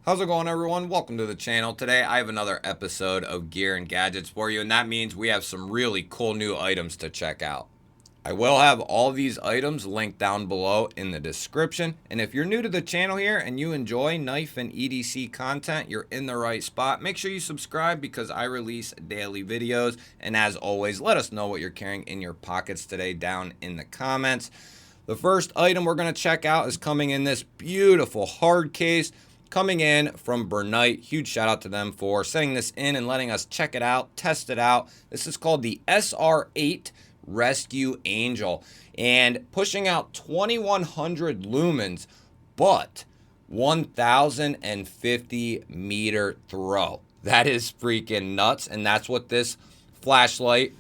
How's it going, everyone? Welcome to the channel. Today I have another episode of Gear and Gadgets for you, and that means we have some really cool new items to check out. I will have all these items linked down below in the description, and if you're new to the channel here and you enjoy knife and EDC content, you're in the right spot. Make sure you subscribe because I release daily videos, and as always, let us know what you're carrying in your pockets today down in the comments. The first item we're going to check out is coming in this beautiful hard case, coming in from Bernite. Huge shout out to them for sending this in and letting us check it out, test it out. This is called the SR8 Rescue Angel and pushing out 2100 lumens, but 1050 meter throw. That is freaking nuts, and that's what this flashlight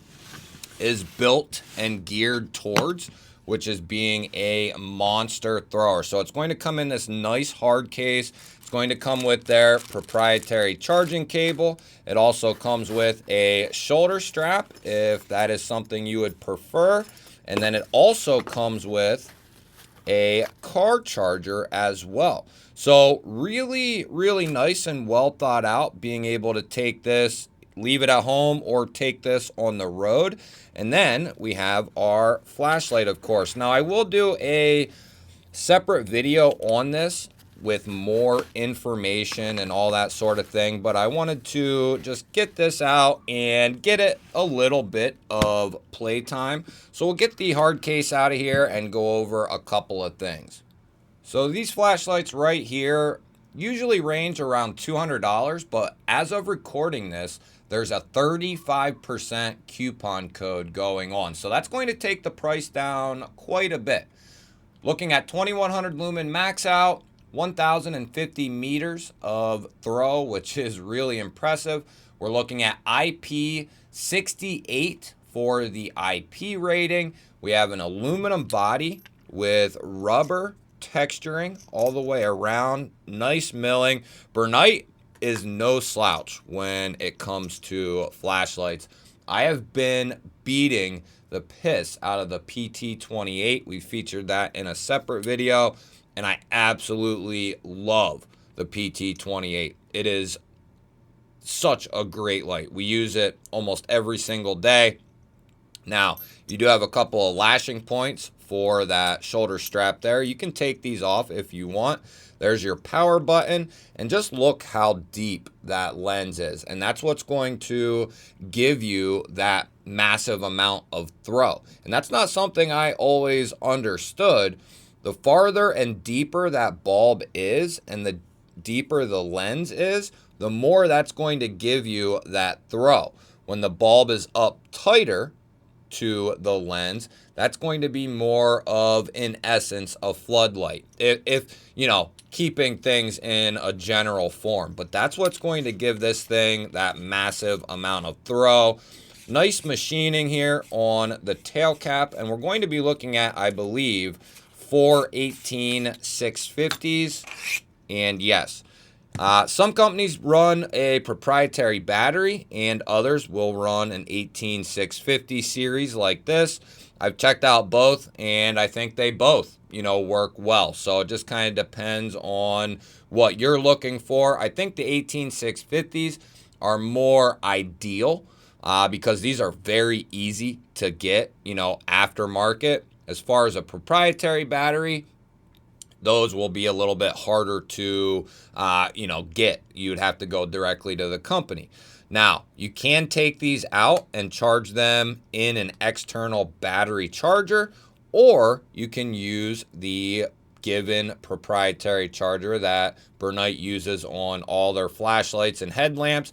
is built and geared towards, which is being a monster thrower. So it's going to come in this nice hard case. It's going to come with their proprietary charging cable. It also comes with a shoulder strap if that is something you would prefer. And then it also comes with a car charger as well. So really, really nice and well thought out, being able to take this, leave it at home, or take this on the road. And then we have our flashlight, of course. Now I will do a separate video on this with more information and all that sort of thing, but I wanted to just get this out and get it a little bit of playtime. So we'll get the hard case out of here and go over a couple of things. So these flashlights right here usually range around $200, but as of recording this, there's a 35% coupon code going on. So that's going to take the price down quite a bit. Looking at 2100 lumen max out, 1050 meters of throw, which is really impressive. We're looking at IP68 for the IP rating. We have an aluminum body with rubber texturing all the way around. Nice milling. Bernite is no slouch when it comes to flashlights. I have been beating the piss out of the PT28. We featured that in a separate video, and I absolutely love the PT28. It is such a great light. We use it almost every single day. Now, you do have a couple of lashing points for that shoulder strap there. You can take these off if you want. There's your power button, and just look how deep that lens is. And that's what's going to give you that massive amount of throw. And that's not something I always understood. The farther and deeper that bulb is and the deeper the lens is, the more that's going to give you that throw. When the bulb is up tighter to the lens, that's going to be more of, in essence, a floodlight. If you know, keeping things in a general form. But that's what's going to give this thing that massive amount of throw. Nice machining here on the tail cap, and we're going to be looking at, I believe, 418 650s. And yes, some companies run a proprietary battery and others will run an 18650 series like this. I've checked out both, and I think they both, work well. So it just kind of depends on what you're looking for. I think the 18650s are more ideal because these are very easy to get, aftermarket. As far as a proprietary battery, those will be a little bit harder to, get. You'd have to go directly to the company. Now, you can take these out and charge them in an external battery charger, or you can use the given proprietary charger that Bernite uses on all their flashlights and headlamps.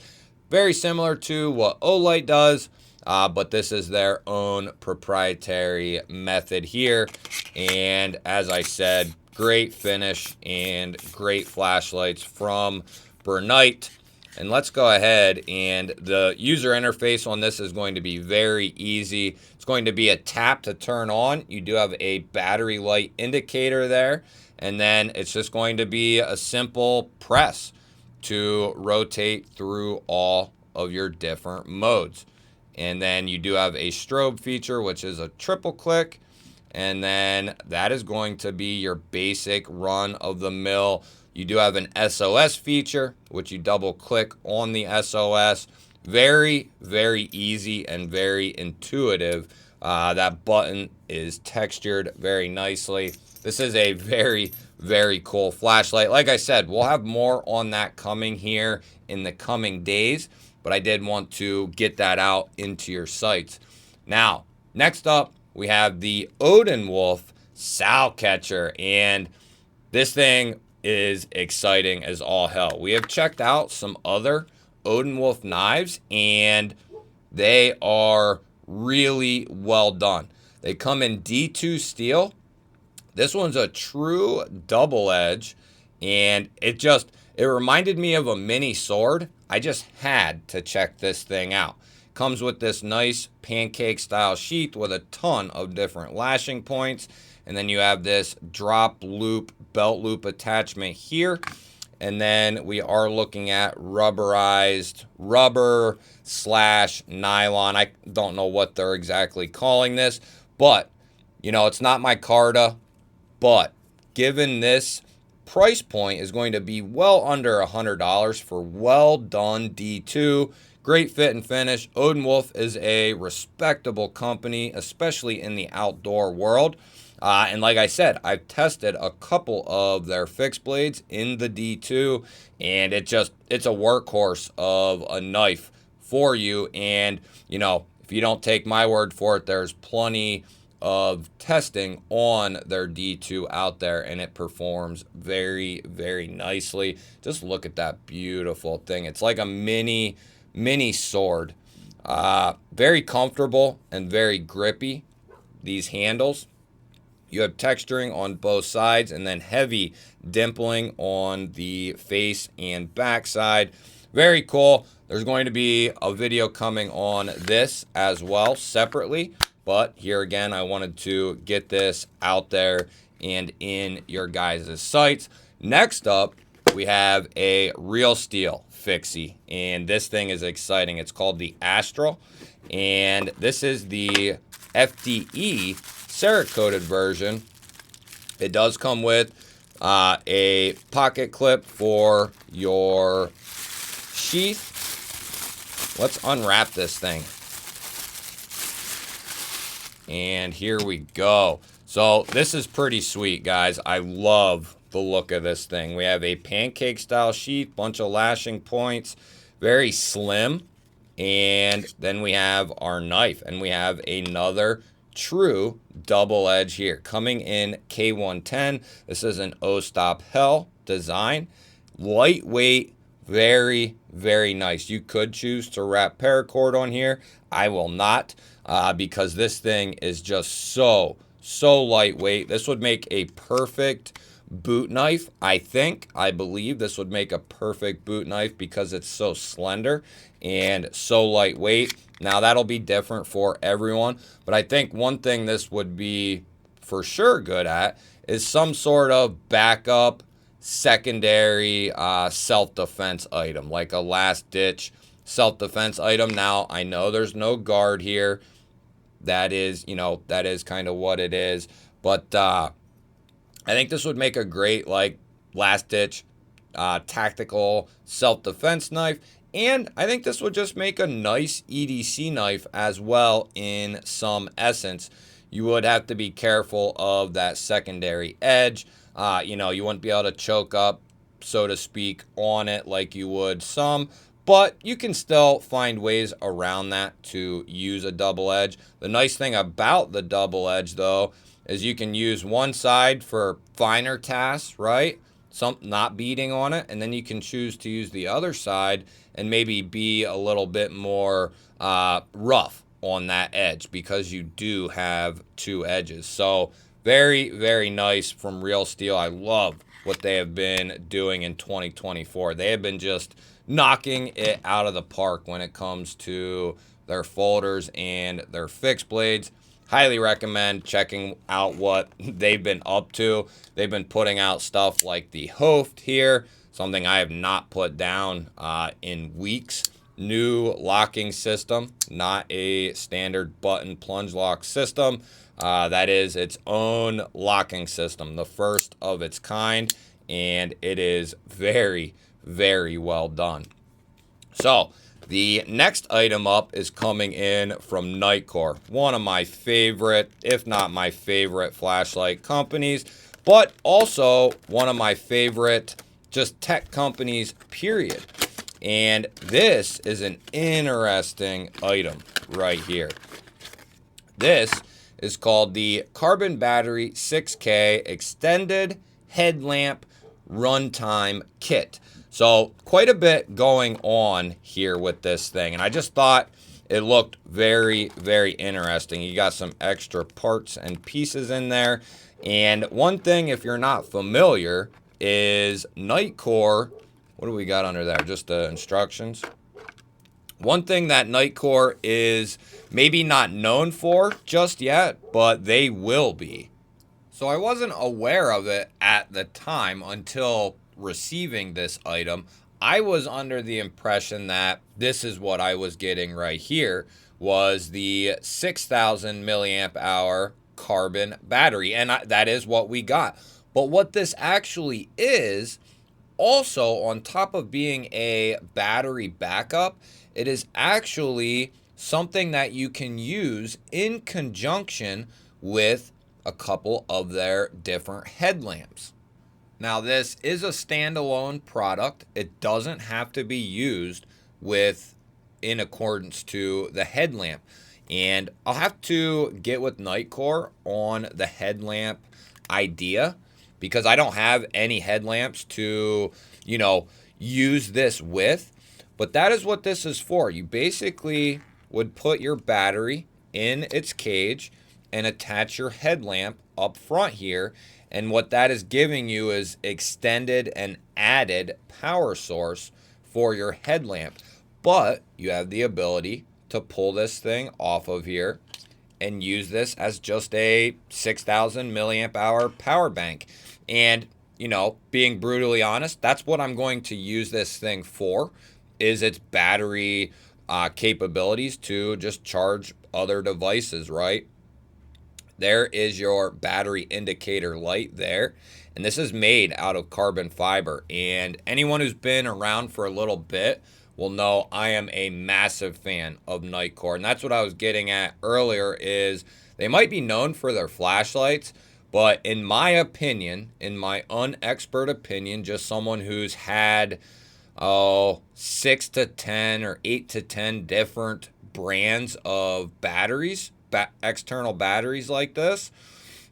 Very similar to what Olight does. But this is their own proprietary method here. And as I said, great finish and great flashlights from Bernite. And let's go ahead, and the user interface on this is going to be very easy. It's going to be a tap to turn on. You do have a battery light indicator there. And then it's just going to be a simple press to rotate through all of your different modes. And then you do have a strobe feature, which is a triple click. And then that is going to be your basic run of the mill You do have an SOS feature, which you double click on the SOS. Very, very easy and very intuitive. That button is textured very nicely. This is a very, very cool flashlight. Like I said, we'll have more on that coming here in the coming days, but I did want to get that out into your sights. Now, next up, we have the Odin Wolf Sow Catcher, and this thing is exciting as all hell. We have checked out some other Odin Wolf knives, and they are really well done. They come in D2 steel. This one's a true double edge, and it reminded me of a mini sword. I just had to check this thing out. Comes with this nice pancake style sheath with a ton of different lashing points. And then you have this drop loop, belt loop attachment here. And then we are looking at rubberized rubber / nylon. I don't know what they're exactly calling this, but you know, it's not micarta, but given this price point is going to be well under $100 for well done D2. Great fit and finish. Odin Wolf is a respectable company, especially in the outdoor world. And like I said, I've tested a couple of their fixed blades in the D2, and it's a workhorse of a knife for you. And, you know, if you don't take my word for it, there's plenty of testing on their D2 out there, and it performs very, very nicely. Just look at that beautiful thing. It's like a mini sword. Very comfortable and very grippy, these handles. You have texturing on both sides and then heavy dimpling on the face and back side. Very cool. There's going to be a video coming on this as well separately. But here again, I wanted to get this out there and in your guys' sights. Next up, we have a real steel fixie. And this thing is exciting. It's called the Astral. And this is the FDE Cerakoted version. It does come with a pocket clip for your sheath. Let's unwrap this thing. And here we go. So this is pretty sweet, guys. I love the look of this thing. We have a pancake style sheath, bunch of lashing points, very slim. And then we have our knife, and we have another true double edge here coming in K110. This is an O-Stop Hell design. Lightweight, very, very nice. You could choose to wrap paracord on here. I will not because this thing is just so lightweight. This would make a perfect boot knife. I believe this would make a perfect boot knife because it's so slender and so lightweight. Now that'll be different for everyone, but I think one thing this would be for sure good at is some sort of backup secondary self-defense item, like a last-ditch self-defense item. Now I know there's no guard here. That is kind of what it is, but I think this would make a great like last-ditch tactical self-defense knife. And I think this would just make a nice EDC knife as well in some essence. You would have to be careful of that secondary edge. You wouldn't be able to choke up, so to speak, on it like you would some. But you can still find ways around that to use a double edge. The nice thing about the double edge, though, is you can use one side for finer tasks, right? Not beating on it, and then you can choose to use the other side and maybe be a little bit more rough on that edge because you do have two edges. So very, very nice from Real Steel. I love what they have been doing in 2024. They have been just knocking it out of the park when it comes to their folders and their fixed blades. Highly recommend checking out what they've been up to. They've been putting out stuff like the Hoft here, something I have not put down in weeks. New locking system, not a standard button plunge lock system. That is its own locking system, the first of its kind. and it is very, very well done. So the next item up is coming in from Nitecore, one of my favorite, if not my favorite, flashlight companies, but also one of my favorite just tech companies, period. And this is an interesting item right here. This is called the Carbon Battery 6K Extended Headlamp Runtime Kit. So quite a bit going on here with this thing, and I just thought it looked very, very interesting. You got some extra parts and pieces in there, and one thing, if you're not familiar, is Nitecore. What do we got under there? Just the instructions. One thing that Nitecore is maybe not known for just yet, but they will be. So I wasn't aware of it at the time until receiving this item. I was under the impression that this is what I was getting right here, was the 6,000 milliamp hour carbon battery, and that is what we got. But what this actually is, also on top of being a battery backup, it is actually something that you can use in conjunction with a couple of their different headlamps. Now, this is a standalone product. It doesn't have to be used with in accordance to the headlamp. And I'll have to get with Nitecore on the headlamp idea, because I don't have any headlamps to, use this with. But that is what this is for. You basically would put your battery in its cage and attach your headlamp up front here. And what that is giving you is extended and added power source for your headlamp. But you have the ability to pull this thing off of here and use this as just a 6,000 milliamp hour power bank. And, being brutally honest, that's what I'm going to use this thing for, is its battery capabilities to just charge other devices, right? There is your battery indicator light there. And this is made out of carbon fiber. And anyone who's been around for a little bit will know I am a massive fan of Nitecore. And that's what I was getting at earlier, is they might be known for their flashlights, but in my opinion, in my unexpert opinion, just someone who's had 6 to 10 or 8 to 10 different brands of batteries, external batteries like this,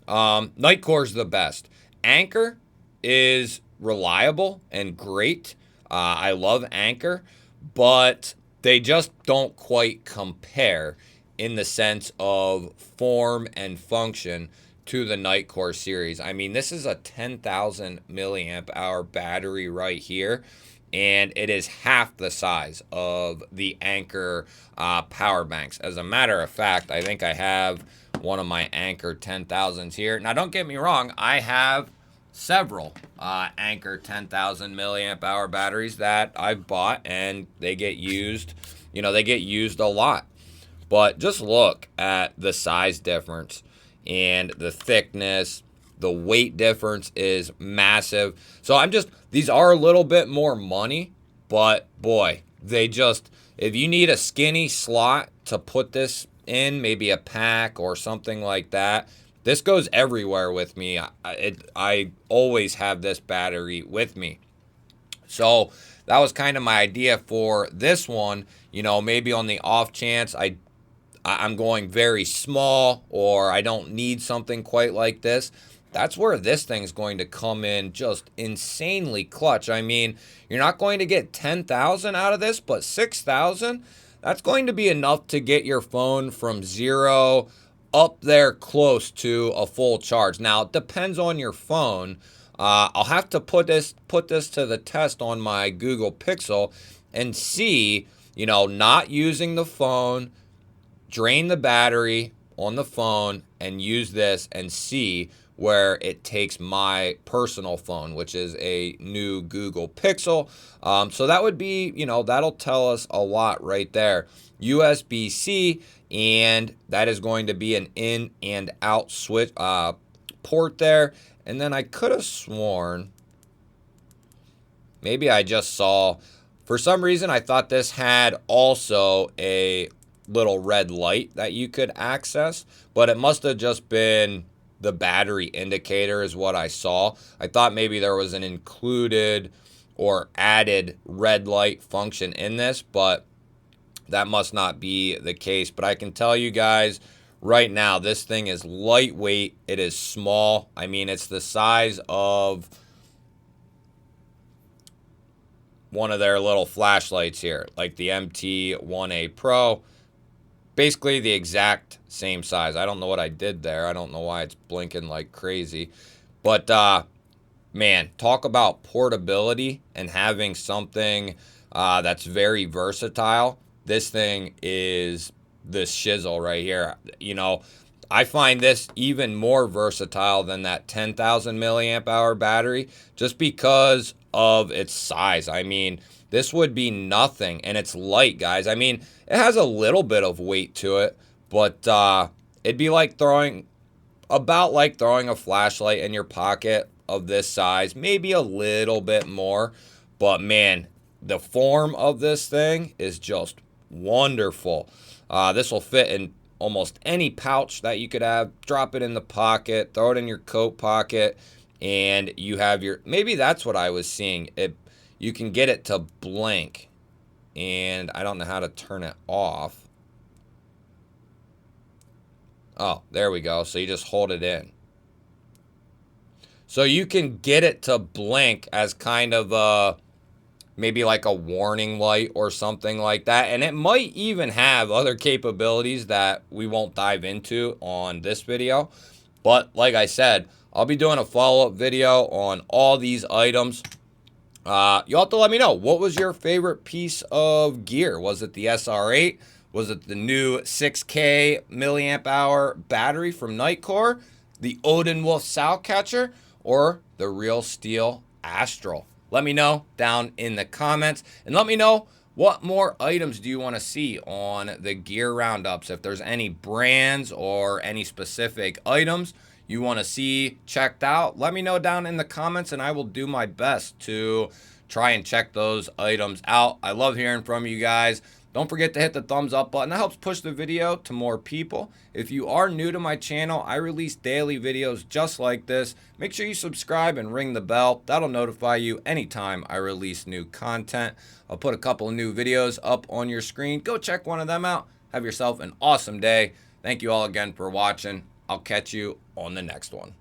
Nitecore's the best. Anchor is reliable and great. I love Anchor, but they just don't quite compare in the sense of form and function to the Nitecore series. I mean, this is a 10,000 milliamp hour battery right here, and it is half the size of the Anchor power banks. As a matter of fact, I think I have one of my Anchor 10,000s here. Now, don't get me wrong, I have several Anchor 10,000 milliamp hour batteries that I've bought, and they get used, they get used a lot. But just look at the size difference and the thickness. The weight difference is massive. So these are a little bit more money, but boy, if you need a skinny slot to put this in, maybe a pack or something like that, this goes everywhere with me. I always have this battery with me. So that was kind of my idea for this one. Maybe on the off chance I'm going very small, or I don't need something quite like this, that's where this thing's going to come in just insanely clutch. I mean, you're not going to get 10,000 out of this, but 6,000, that's going to be enough to get your phone from zero up there close to a full charge. Now, it depends on your phone. I'll have to put this to the test on my Google Pixel and see, not using the phone, drain the battery on the phone and use this and see where it takes my personal phone, which is a new Google Pixel. So that would be, that'll tell us a lot right there. USB-C, and that is going to be an in and out switch port there. And then I could have sworn maybe I just saw, for some reason I thought this had also a little red light that you could access, but it must have just been the battery indicator is what I saw. I thought maybe there was an included or added red light function in this, but that must not be the case. But I can tell you guys right now, this thing is lightweight. It is small. I mean, it's the size of one of their little flashlights here, like the MT1A Pro. Basically the exact same size. I don't know what I did there. I don't know why it's blinking like crazy. But man, talk about portability and having something that's very versatile. This thing is this shizzle right here. You know, I find this even more versatile than that 10,000 milliamp hour battery just because of its size. I mean, this would be nothing, and it's light, guys. I mean, it has a little bit of weight to it, but it'd be like throwing a flashlight in your pocket of this size, maybe a little bit more. But man, the form of this thing is just wonderful. This will fit in almost any pouch that you could have. Drop it in the pocket, throw it in your coat pocket, and you have your, maybe that's what I was seeing. You can get it to blink, and I don't know how to turn it off. Oh, there we go. So you just hold it in. So you can get it to blink as kind of a, maybe like a warning light or something like that. And it might even have other capabilities that we won't dive into on this video. But like I said, I'll be doing a follow-up video on all these items. You'll have to let me know, what was your favorite piece of gear? Was it the SR8? Was it the new 6K milliamp hour battery from Nitecore? The Odin Wolf sow catcher? Or the Real Steel Astral? Let me know down in the comments. And let me know, what more items do you want to see on the gear roundups? If there's any brands or any specific items you want to see checked out, let me know down in the comments, and I will do my best to try and check those items out. I love hearing from you guys. Don't forget to hit the thumbs up button. That helps push the video to more people. If you are new to my channel, I release daily videos just like this. Make sure you subscribe and ring the bell. That'll notify you anytime I release new content. I'll put a couple of new videos up on your screen. Go check one of them out. Have yourself an awesome day. Thank you all again for watching. I'll catch you on the next one.